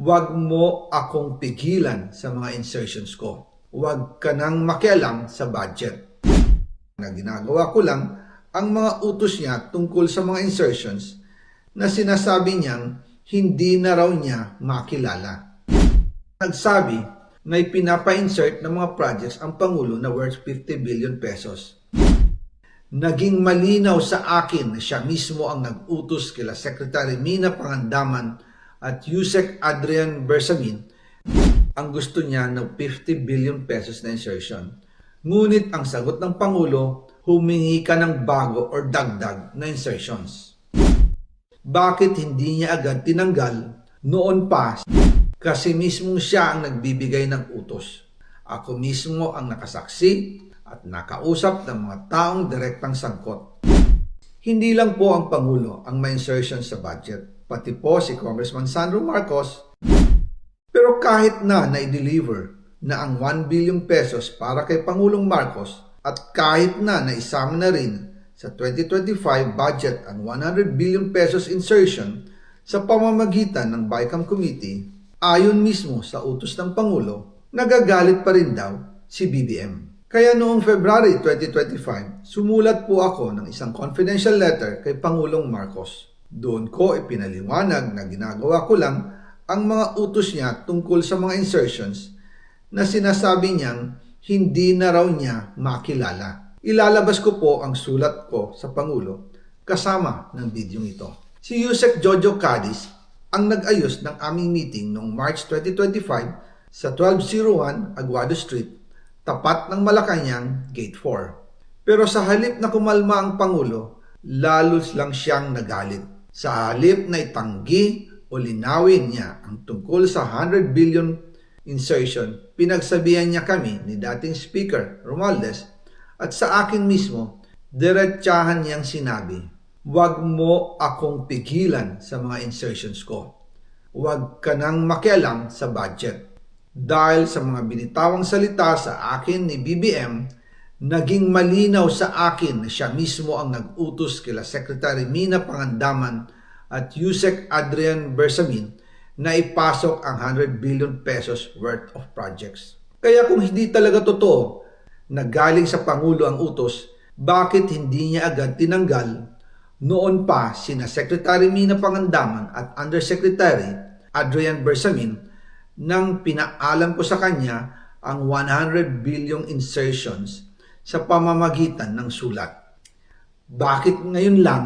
Huwag mo akong pigilan sa mga insertions ko. Huwag ka nang makialam sa budget. Na ginagawa ko lang ang mga utos niya tungkol sa mga insertions na sinasabi niyang hindi na raw niya makilala. Nagsabi na ipinapa-insert ng mga projects ang Pangulo na worth 50 billion pesos. Naging malinaw sa akin na siya mismo ang nag-utos kila Secretary Mina Pangandaman at Yusek Adrian Bersamin ang gusto niya ng 50 billion pesos na insertion. Ngunit ang sagot ng Pangulo, humingi ka ng bago or dagdag na insertions. Bakit hindi niya agad tinanggal noon pa? Kasi mismo siya ang nagbibigay ng utos. Ako mismo ang nakasaksi at nakausap ng mga taong direktang sangkot. Hindi lang po ang Pangulo ang may insertion sa budget, pati po si Congressman Sandro Marcos. Pero kahit na i-deliver na ang 1 billion pesos para kay Pangulong Marcos at kahit na naisama na rin sa 2025 budget ang 100 billion pesos insertion sa pamamagitan ng BICAM Committee, ayon mismo sa utos ng Pangulo, nagagalit pa rin daw si BBM. Kaya noong February 2025, sumulat po ako ng isang confidential letter kay Pangulong Marcos. Doon ko ipinaliwanag na ginagawa ko lang ang mga utos niya tungkol sa mga insertions na sinasabi niyang hindi na raw niya makilala. Ilalabas ko po ang sulat ko sa Pangulo kasama ng video ito. Si Yusek Jojo Cadiz ang nag-ayos ng aming meeting noong March 2025 sa 1201 Aguado Street, tapat ng Malacanang, Gate 4. Pero sa halip na kumalma ang Pangulo, lalos lang siyang nagalit. Sa halip na itanggi o linawin niya ang tungkol sa 100 billion insertion, pinagsabihan niya kami ni dating Speaker Romualdez at sa akin mismo, diretsahan niyang sinabi, huwag mo akong pigilan sa mga insertions ko. Huwag ka nang makialam sa budget. Dahil sa mga binitawang salita sa akin ni BBM, naging malinaw sa akin na siya mismo ang nag-utos kila Secretary Mina Pangandaman at Yusek Adrian Bersamin na ipasok ang 100 billion pesos worth of projects. Kaya kung hindi talaga totoo na galing sa Pangulo ang utos, bakit hindi niya agad tinanggal noon pa sina Secretary Mina Pangandaman at Undersecretary Adrian Bersamin nang pinaalam ko sa kanya ang 100 billion insertions sa pamamagitan ng sulat? Bakit ngayon lang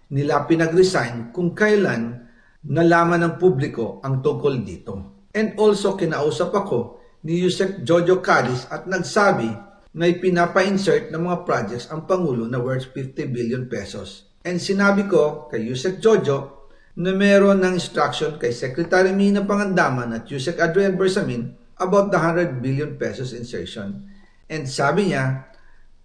nila pinag-resign kung kailan nalaman ng publiko ang tungkol dito? And also kinausap ako ni Yusek Jojo Cadiz at nagsabi na ipinapa-insert ng mga projects ang Pangulo na worth 50 billion pesos. And sinabi ko kay Yusek Jojo na meron ng instruction kay Secretary Mina Pangandaman at Yusek Adrian Bersamin about the 100 billion pesos insertion. And sabi niya,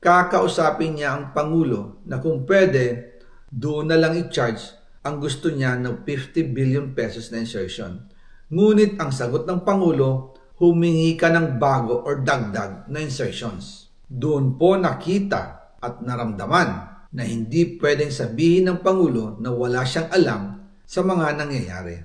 kakausapin niya ang Pangulo na kung pwede, doon na lang i-charge ang gusto niya ng 50 billion pesos na insertion. Ngunit ang sagot ng Pangulo, humingi ka ng bago or dagdag na insertions. Doon po nakita at naramdaman na hindi pwedeng sabihin ng Pangulo na wala siyang alam sa mga nangyayari.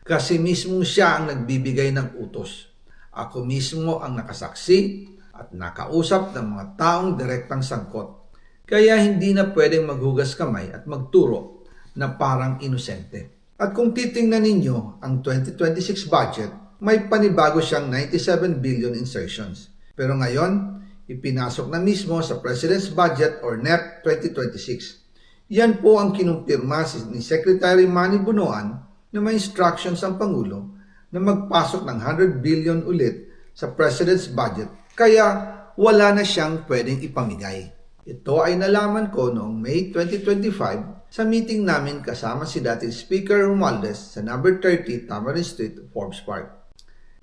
Kasi mismo siya ang nagbibigay ng utos. Ako mismo ang nakasaksi at nakausap ng mga taong direktang sangkot. Kaya hindi na pwedeng maghugas kamay at magturo na parang inosente. At kung titingnan ninyo ang 2026 budget, may panibago siyang 97 billion insertions. Pero ngayon, ipinasok na mismo sa President's Budget or NEP 2026. Yan po ang kinumpirma ni Secretary Manny Bunoan na may instructions ang Pangulo na magpasok ng 100 billion ulit sa President's Budget. Kaya wala na siyang pwedeng ipamigay. Ito ay nalaman ko noong May 2025 sa meeting namin kasama si dating Speaker Romualdez sa number 30 Tamarind Street, Forbes Park.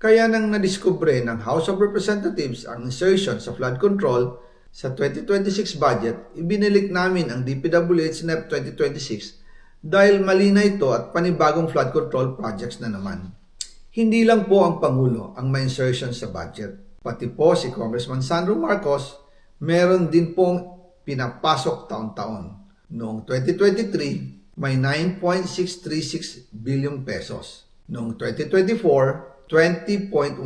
Kaya nang nadiskubre ng House of Representatives ang insertion sa flood control sa 2026 budget, ibinilik namin ang DPWH NEP 2026 dahil mali na ito at panibagong flood control projects na naman. Hindi lang po ang Pangulo ang may insertion sa budget. Pati po si Congressman Sandro Marcos, meron din pong pinapasok taon-taon. Noong 2023, may 9.636 billion pesos. Noong 2024, 20.174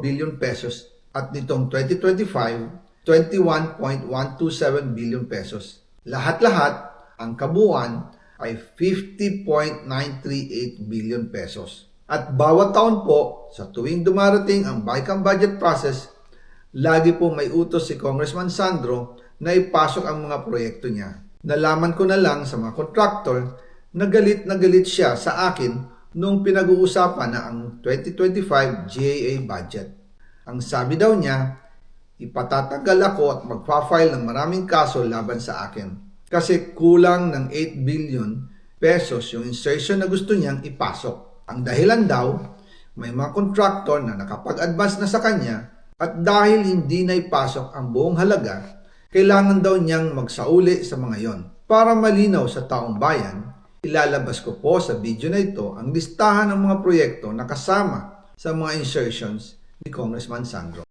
billion pesos at nitong 2025, 21.127 billion pesos. Lahat-lahat, ang kabuuan ay 50.938 billion pesos. At bawat taon po, sa tuwing dumarating ang BICAM budget process, lagi po may utos si Congressman Sandro na ipasok ang mga proyekto niya. Nalaman ko na lang sa mga contractor na galit siya sa akin noong pinag-uusapan na ang 2025 GAA budget. Ang sabi daw niya, ipatatagal ako at magpa-file ng maraming kaso laban sa akin. Kasi kulang ng 8 billion pesos yung insertion na gusto niyang ipasok. Ang dahilan daw, may mga contractor na nakapag-advance na sa kanya at dahil hindi na ipasok ang buong halaga, kailangan daw niyang magsauli sa mga yon. Para malinaw sa taong bayan, ilalabas ko po sa video na ito ang listahan ng mga proyekto na kasama sa mga insertions ni Congressman Sandro.